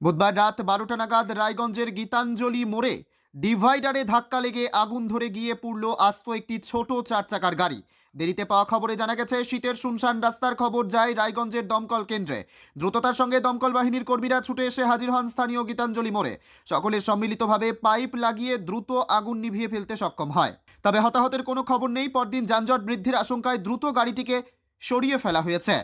বুধবার রাত 12টা নাগাদ রায়গঞ্জের গীতাঞ্জলি মোড়ে ডিভাইডারে ধাক্কা লেগে আগুন ধরে গিয়ে পুড়ল আস্ত একটি ছোট 4 চাকার গাড়ি। দেরিতে পাওয়া খবরে জানা গেছে, শীতের শুনশান রাস্তার খবর যায় রায়গঞ্জের দমকল কেন্দ্রে। দ্রুততার সঙ্গে দমকল বাহিনীর কর্মীরা ছুটে এসে হাজির হন স্থানীয় গীতাঞ্জলি মোড়ে। সকলে সম্মিলিতভাবে পাইপ লাগিয়ে দ্রুত আগুন নিভিয়ে ফেলতে সক্ষম হয়। তবে হতাহতের কোনো খবর নেই। পরদিন যানজট বৃদ্ধির আশঙ্কায় দ্রুত গাড়িটিকে সরিয়ে ফেলা হয়েছে।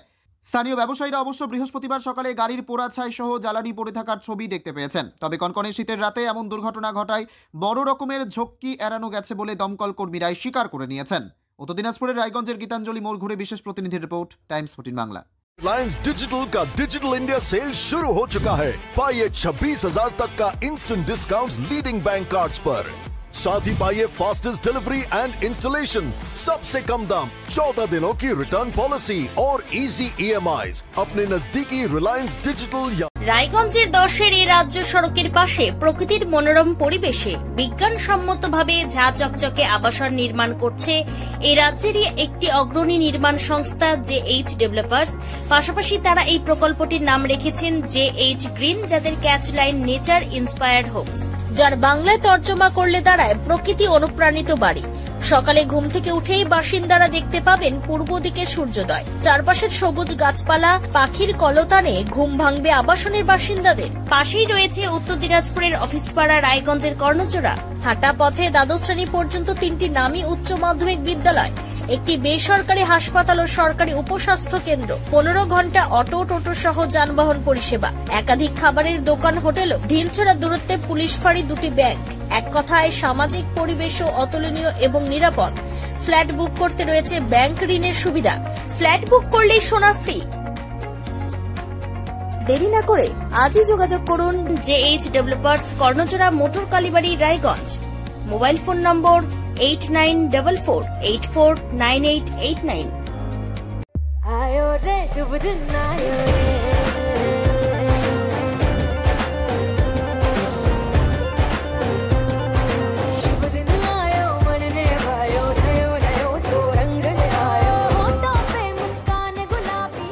স্থানীয় ব্যবসায়ীরা অবশ্য বৃহস্পতিবার সকালে গাড়ির পোড়া ছাই সহ জ্বালানি পড়ে থাকার ছবি দেখতে পেয়েছেন। তবে কনকনে শীতের রাতে এমন দুর্ঘটনা ঘটায় বড় রকমের ঝক্কি এড়ানো গেছে বলে দমকল কর্মীরাই স্বীকার করে নিয়েছেন। উত্তর দিনাজপুরের রায়গঞ্জের গীতাঞ্জলি মোড় ঘুরে বিশেষ প্রতিনিধির রিपोर्ट, टाइम्स 14 बांग्ला। रिलायंस डिजिटल का डिजिटल इंडिया सेल शुरू हो चुका है। पाइए 26,000 तक का instant discount leading bank cards पर। साथ ही पाइए फास्टेस्ट डिलीवरी एंड इंस्टॉलेशन, सबसे कम दाम, 14 दिनों की रिटर्न पॉलिसी और इजी EMIs अपने नजदीकी रिलायंस डिजिटल। রায়গঞ্জের 10-এর এই রাজ্য সড়কের পাশে প্রকৃতির মনোরম পরিবেশে বিজ্ঞানসম্মতভাবে ঝা চকচকে আবাসন নির্মাণ করছে এই রাজ্যেরই একটি অগ্রণী নির্মাণ সংস্থা JH ডেভেলপার্স। পাশাপাশি তারা এই প্রকল্পটির নাম রেখেছেন JH গ্রিন, যাদের catch line nature inspired homes, যার বাংলায় তর্জমা করলে দাঁড়ায় প্রকৃতি অনুপ্রাণিত বাড়ি। সকালে ঘুম থেকে উঠেই বাসিন্দারা দেখতে পাবেন পূর্ব দিকে সূর্যোদয়। চারপাশের সবুজ গাছপালা, পাখির কলতানে ঘুম ভাঙবে আবাসনের বাসিন্দাদের। পাশেই রয়েছে উত্তর দিনাজপুরের অফিসপাড়া রায়গঞ্জের কর্ণজোড়া। হাঁটা পথে দ্বাদশ শ্রেণী পর্যন্ত 3টি নামী উচ্চ মাধ্যমিক বিদ্যালয়, একটি বেসরকারি হাসপাতাল ও সরকারি উপস্বাস্থ্য কেন্দ্র, 15 ঘন্টা অটো টোটো সহ যানবাহন পরিষেবা, একাধিক খাবারের দোকান, হোটেল, ঢিলছড়া দূরত্বে পুলিশ ফাঁড়ি, 2টি ব্যাংক। এক কথায় সামাজিক পরিবেশও অতুলনীয় এবং নিরাপদ। ফ্ল্যাট বুক করতে রয়েছে ব্যাংক ঋণের সুবিধা। ফ্ল্যাট বুক করলেই সোনা ফ্রি। দেরি না করে আজই যোগাযোগ করুন JH developers, Karnajora, motor Kalibari, Raiganj. Mobile phone number 8944849889। आयो रे शुभ दिन आयो रे, शुभ दिन आयो मन ने भायो, नयो नयो सो रंग ले आयो, होठों पे मुस्कान गुलाबी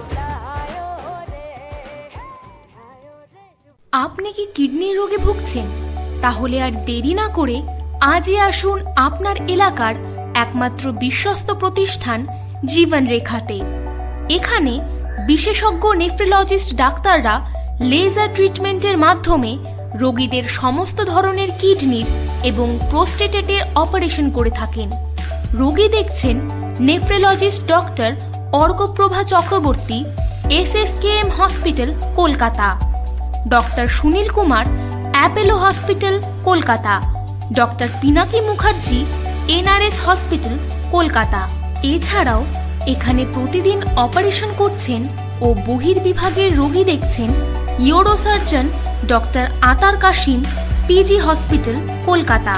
आयो रे, आयो रे। আপনি কি কিডনি রোগে ভুগছেন? তাহলে আর দেরি না করে আজই আসুন আপনার এলাকার একমাত্র বিশ্বস্ত প্রতিষ্ঠান জীবন রেখাতে। এখানে বিশেষজ্ঞ নেফ্রোলজিস্ট ডাক্তাররা লেজার ট্রিটমেন্টের মাধ্যমে রোগীদের সমস্ত ধরনের কিডনির এবং প্রোস্টেটের অপারেশন করে থাকেন। রোগী দেখছেন nephrologist doctor Arkaprava Chakraborty, SSKM hospital, Kolkata. Doctor Sunil Kumar, Apollo hospital, Kolkata. Doctor Pinaki Mukherjee, NRS hospital, Kolkata. এছাড়াও এখানে প্রতিদিন অপারেশন করছেন ও বহির্বিভাগের রোগী দেখছেন ইউরোসার্জন ডক্টর আতার কাশিম, PG হসপিটাল, কলকাতা।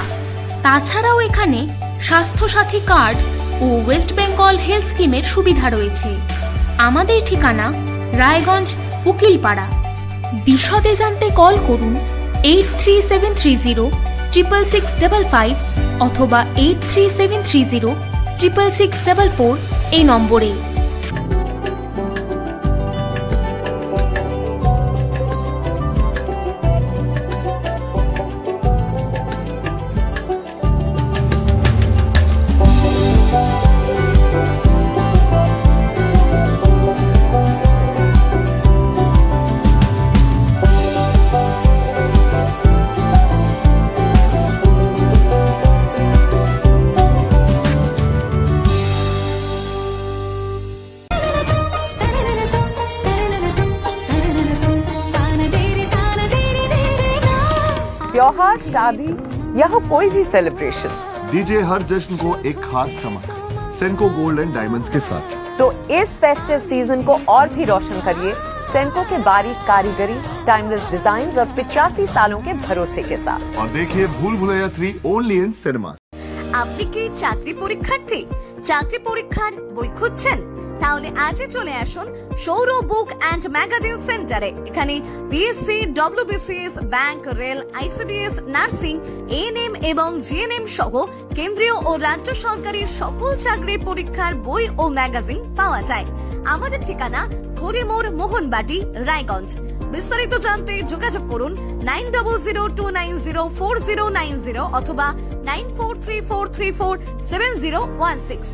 তাছাড়াও এখানে স্বাস্থ্যসাথী কার্ড ও ওয়েস্ট বেঙ্গল হেলথ স্কিমের সুবিধা রয়েছে। আমাদের ঠিকানা রায়গঞ্জ, উকিলপাড়া। বিশদে জানতে কল করুন 8373066655 অথবা 8373066644 এই নম্বরে। त्योहार, शादी, यहाँ कोई भी सेलिब्रेशन, दीजिए हर जश्न को एक खास चमक सेंको गोल्ड एंड डायमंड्स के साथ। तो इस फेस्टिव सीजन को और भी रोशन करिए सेंको के बारीक कारीगरी, टाइमलेस डिजाइन और 85 सालों के भरोसे के साथ। और देखिए भूल भुलैया 3 ओनली इन सिनेमा। আপনি কি চাকরি পরীক্ষার্থী? চাকরি পরীক্ষার বই খুঁজছেন? তাহলে আজই চলে আসুন সৌর বুক অ্যান্ড ম্যাগাজিন সেন্টারে। এখানে BSc, WBCS, bank, rail, ICDS, nursing, ANM এবং GNM সহ কেন্দ্রীয় ও রাজ্য সরকারি সকল চাকরির পরীক্ষার বই ও ম্যাগাজিন পাওয়া যায়। আমাদের ঠিকানা ঘড়িমোড়, মোহনবাটি, রায়গঞ্জ। বিস্তারিত জানতে যোগাযোগ করুন 9002904090 অথবা 9434347016।